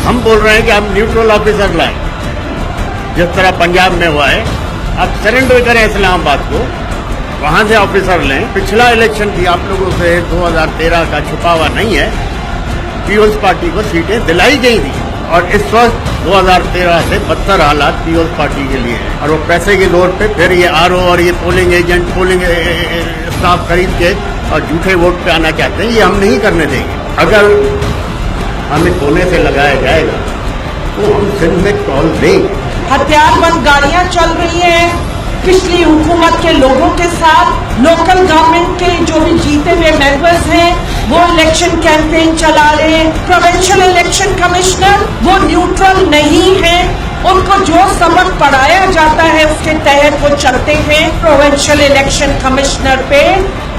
हम बोल रहे हैं कि हम न्यूट्रल ऑफिसर लाएं, जिस तरह पंजाब में हुआ है। अब सरेंडर करें इस्लामाबाद को, वहां से ऑफिसर लें। पिछला इलेक्शन भी आप लोगों से 2013 का छुपा हुआ नहीं है, पीपल्स पार्टी को सीटें दिलाई गई थी और इस वक्त 2013 से बदतर हालात पीपल्स पार्टी के लिए है। और वो पैसे के दौर पे फिर ये आरओ और ये पोलिंग एजेंट, पोलिंग स्टाफ खरीद के और झूठे वोट पे आना चाहते हैं। ये हम नहीं करने देंगे। अगर हमें कोने से लगाया जाएगा तो हम सिंध में टॉल देंगे। हथियारबंद गाड़ियां चल रही हैं पिछली हुकूमत के लोगों के साथ। लोकल गवर्नमेंट के जो भी जीते हुए मेंबर्स हैं वो इलेक्शन कैंपेन चला रहे हैं। प्रोविंशियल इलेक्शन कमिश्नर वो न्यूट्रल नहीं है, उनको जो सबक पढ़ाया जाता है उसके तहत वो चलते हैं। प्रोविंशियल इलेक्शन कमिश्नर पे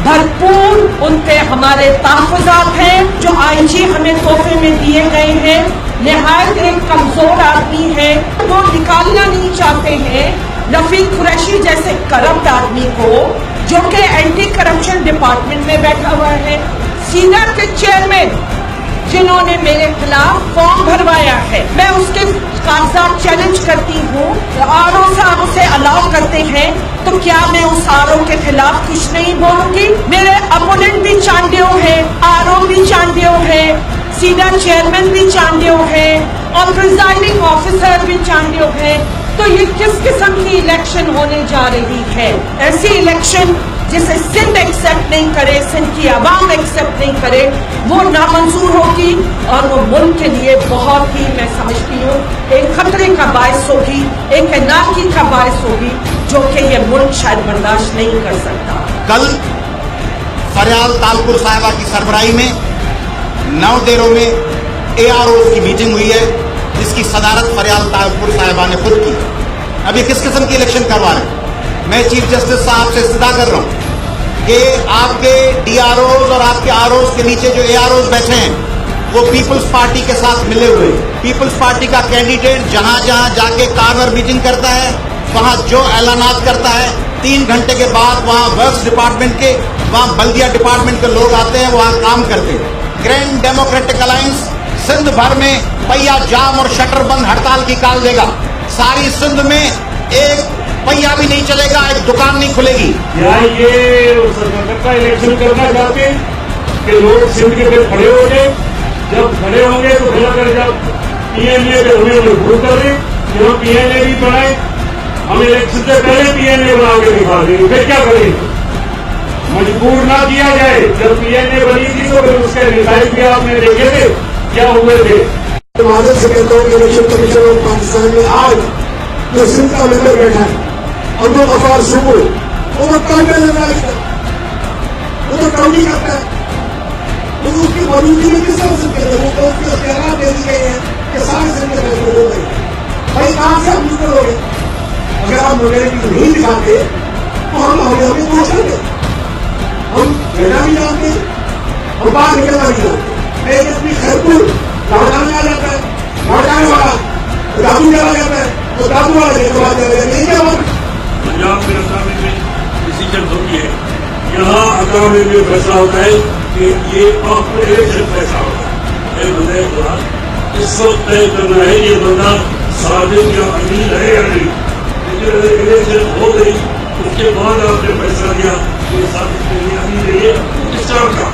भरपूर उनके हमारे तहफ़्फ़ुज़ात हैं जो आईजी हमें तोहफे में दिए गए हैं। निहायत एक कमजोर आदमी है, वो निकालना नहीं चाहते हैं रफीक कुरैशी जैसे करप्ट आदमी को, जो कि एंटी करप्शन डिपार्टमेंट में बैठा हुआ है। सीनर के चेयरमैन जिन्होंने मेरे खिलाफ फॉर्म भरवाया है, मैं उसके कागजात चैलेंज करती हूँ। आरओ साहब उसे अलाउ करते हैं तो क्या मैं उस आरओ के खिलाफ कुछ नहीं बोलूंगी? मेरे अपोनेंट भी चांडियो है, आरओ भी चांडियो है, सीनियर चेयरमैन भी चांडियो है और प्रिजाइडिंग ऑफिसर भी चांडियो है। तो ये किस किस्म की इलेक्शन होने जा रही है? ऐसी इलेक्शन जिसे सिंध एक्सेप्ट नहीं करे, सिंध की आवाम एक्सेप्ट नहीं करे, वो नामंजूर होगी और वो मुल्क के लिए बहुत ही, मैं समझती हूँ, एक खतरे का बायस होगी, एक अनाकी का बायस होगी, जो कि ये मुल्क शायद बर्दाश्त नहीं कर सकता। कल फरियाल तालपुर साहिबा की सरबराही में 9 डेरों में ARO की मीटिंग हुई है, जिसकी सदारत फरियाल तालपुर साहिबा ने खुद की। अब ये किस किस्म की इलेक्शन करवा रहे हैं? मैं चीफ जस्टिस साहब से इस्तदा कर रहा हूं कि आपके DROs और आपके ROs के नीचे जो AROs बैठे हैं वो पीपल्स पार्टी के साथ मिले हुए। पीपल्स पार्टी का कैंडिडेट जहां जहां जाके कार्नर मीटिंग करता है, वहां जो ऐलानात करता है, 3 घंटे के बाद वहां वर्क्स डिपार्टमेंट के, वहां बल्दिया डिपार्टमेंट के लोग आते हैं, वहां काम करते हैं। ग्रैंड डेमोक्रेटिक अलायंस सिंध भर में पहिया जाम और शटर बंद हड़ताल की काल देगा। सारी सिंध में एक पहिया भी नहीं चलेगा, एक दुकान नहीं खुलेगी। क्या ये संगठन का इलेक्शन करना चाहते हैं कि लोग सिंध के पे खड़े हो गए? जब खड़े होंगे तो फिर अगर जब PNA पे हमें मजबूर कर दें कि हम PNA भी बनाए, हम इलेक्शन से पहले PNA बना के दिखा देंगे, फिर क्या करेंगे? मजबूर ना किया जाए। जब PNA बनी थी तो फिर उसके रिजल्ट भी आपने देखे थे क्या हुए थे। से कहता हूँ इलेक्शन कमीशन ऑफ पाकिस्तान में आज जो सिंध का मेंबर बैठा है अब्दुल गफ्फार सुबू, वो तो कांटे लगा है, वो तो काउंटी करता है, तो उसकी मौजूदगी में किस तरह से कहते हैं? वो तो उसके अख्तियार दे दी गई है कि सारे सिंध के फैसले हो गए। भाई कहाँ से हम न्यूट्रल हो गए? अगर आप मोबिलिटी नहीं दिखाते तो हम हमें दोष देंगे। हम कहना भी जानते, हम बाहर निकलना भी जानते। एक अपनी खैरपुर राजधानी आ जाता है, राजधानी वाला दादू चला जाता है, तो दादू वाला नहीं क्या बात? पंजाब में अकामी में डिसीजन होती है, यहाँ अकामी में फैसला होता है कि ये ऑपरेशन फैसला होता है। बंदे को इस वक्त तय करना है ये बंदा साजिश या अमीर है या नहीं। लेकिन इलेक्शन हो गई उसके बाद आपने फैसला किया कि साजिश के लिए अमीर है, किस तरह का